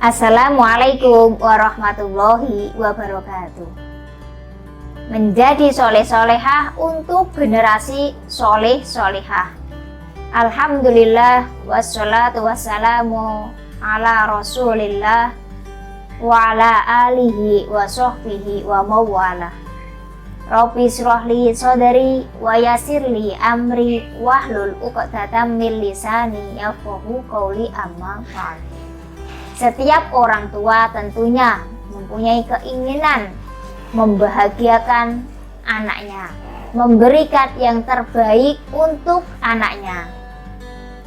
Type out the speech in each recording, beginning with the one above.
Assalamualaikum warahmatullahi wabarakatuh. Menjadi soleh-solehah untuk generasi soleh-solehah. Alhamdulillah wassalatu wassalamu ala rasulillah wa ala alihi wa sahbihi wa mawala. Rabbi shrahli sadri wa yassirli amri wahlul 'uqdatam min lisani yafqahu qawli amma ba'd. Setiap orang tua tentunya mempunyai keinginan membahagiakan anaknya, memberikan yang terbaik untuk anaknya.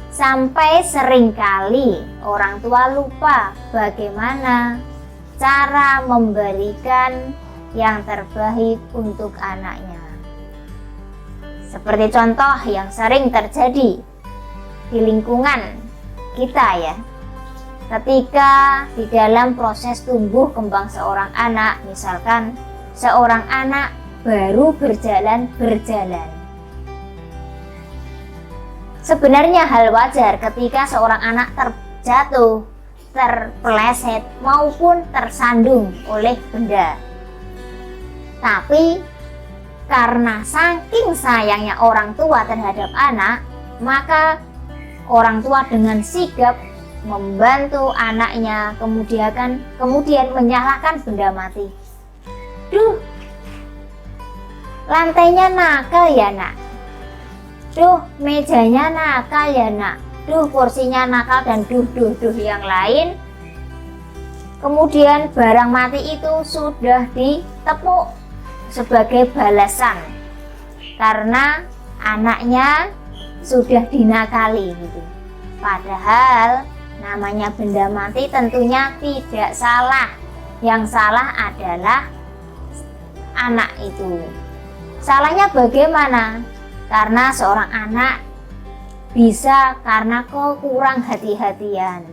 Sampai seringkali orang tua lupa bagaimana cara memberikan yang terbaik untuk anaknya. Seperti contoh yang sering terjadi di lingkungan kita ya. Ketika di dalam proses tumbuh kembang seorang anak, misalkan seorang anak baru berjalan. Sebenarnya hal wajar ketika seorang anak terjatuh, terpeleset maupun tersandung oleh benda. Tapi karena saking sayangnya orang tua terhadap anak, maka orang tua dengan sigap membantu anaknya, kemudian menyalahkan benda mati. Duh, lantainya nakal ya nak. Duh, mejanya nakal ya nak. Duh, kursinya nakal, dan duh yang lain. Kemudian barang mati itu sudah ditepuk sebagai balasan karena anaknya sudah dinakali gitu. Padahal namanya benda mati tentunya tidak salah. Yang salah adalah anak itu. Salahnya bagaimana? Karena seorang anak bisa karena kekurang hati-hatian,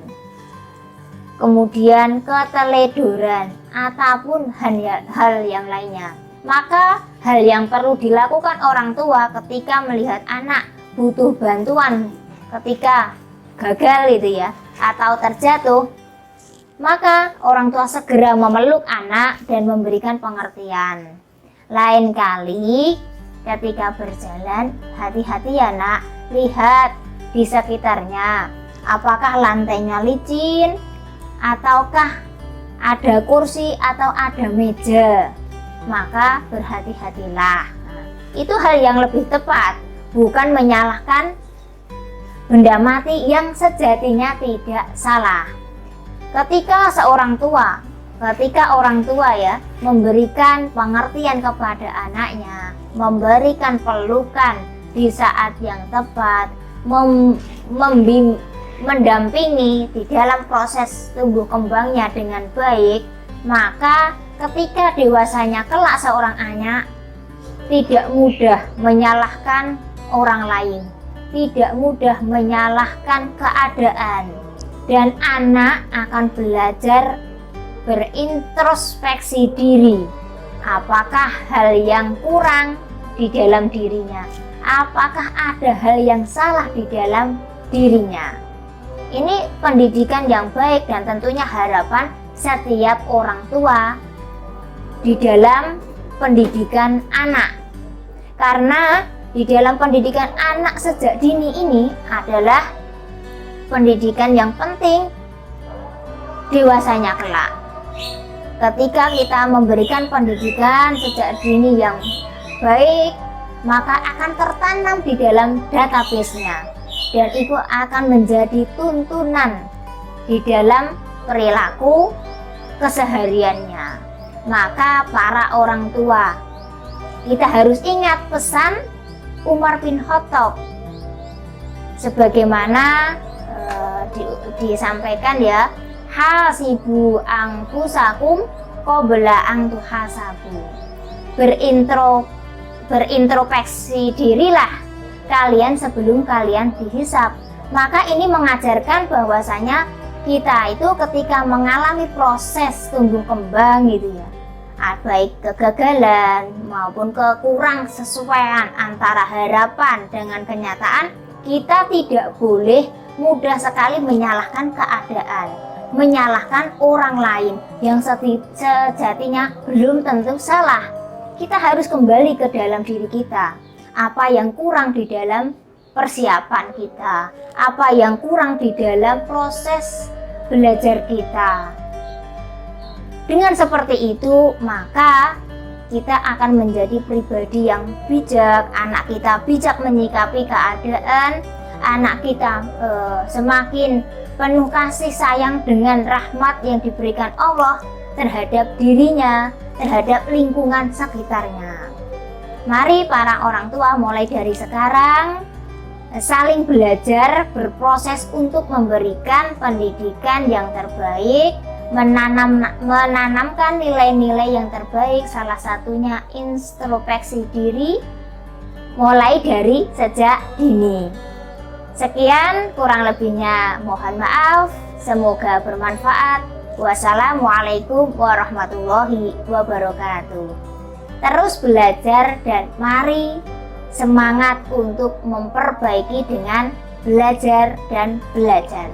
kemudian keteledoran, ataupun hal yang lainnya. Maka hal yang perlu dilakukan orang tua ketika melihat anak butuh bantuan, ketika gagal itu ya, atau terjatuh, maka orang tua segera memeluk anak dan memberikan pengertian. Lain kali ketika berjalan, hati-hati ya nak, lihat di sekitarnya, apakah lantainya licin, ataukah ada kursi atau ada meja, maka berhati-hatilah. Itu hal yang lebih tepat, bukan menyalahkan benda mati yang sejatinya tidak salah. Ketika orang tua ya memberikan pengertian kepada anaknya, memberikan pelukan di saat yang tepat, mendampingi di dalam proses tumbuh kembangnya dengan baik, maka ketika dewasanya kelak seorang anak tidak mudah menyalahkan orang lain, tidak mudah menyalahkan keadaan, dan anak akan belajar berintrospeksi diri. Apakah hal yang kurang di dalam dirinya? Apakah ada hal yang salah di dalam dirinya? Ini pendidikan yang baik dan tentunya harapan setiap orang tua di dalam pendidikan anak. Karena di dalam pendidikan anak sejak dini ini adalah pendidikan yang penting dewasanya kelak. Ketika kita memberikan pendidikan sejak dini yang baik, maka akan tertanam di dalam database-nya, dan itu akan menjadi tuntunan di dalam perilaku kesehariannya. Maka para orang tua, kita harus ingat pesan Umar bin Khattab sebagaimana disampaikan ya, hasibu anfusakum qabla an tuhasabu. Berintrospeksi dirilah kalian sebelum kalian dihisab. Maka ini mengajarkan bahwasanya kita itu ketika mengalami proses tumbuh kembang gitu ya, baik kegagalan maupun kekurang sesuaian antara harapan dengan kenyataan, kita tidak boleh mudah sekali menyalahkan keadaan. menyalahkan orang lain yang sejatinya belum tentu salah. Kita harus kembali ke dalam diri kita. Apa yang kurang di dalam persiapan kita, apa yang kurang di dalam proses belajar kita. Dengan seperti itu, maka kita akan menjadi pribadi yang bijak, anak kita bijak menyikapi keadaan, anak kita semakin penuh kasih sayang dengan rahmat yang diberikan Allah terhadap dirinya, terhadap lingkungan sekitarnya. Mari para orang tua mulai dari sekarang saling belajar, berproses untuk memberikan pendidikan yang terbaik, menanamkan nilai-nilai yang terbaik, salah satunya introspeksi diri mulai dari sejak dini. Sekian, kurang lebihnya mohon maaf, semoga bermanfaat. Wassalamualaikum warahmatullahi wabarakatuh. Terus belajar dan mari semangat untuk memperbaiki dengan belajar dan belajar.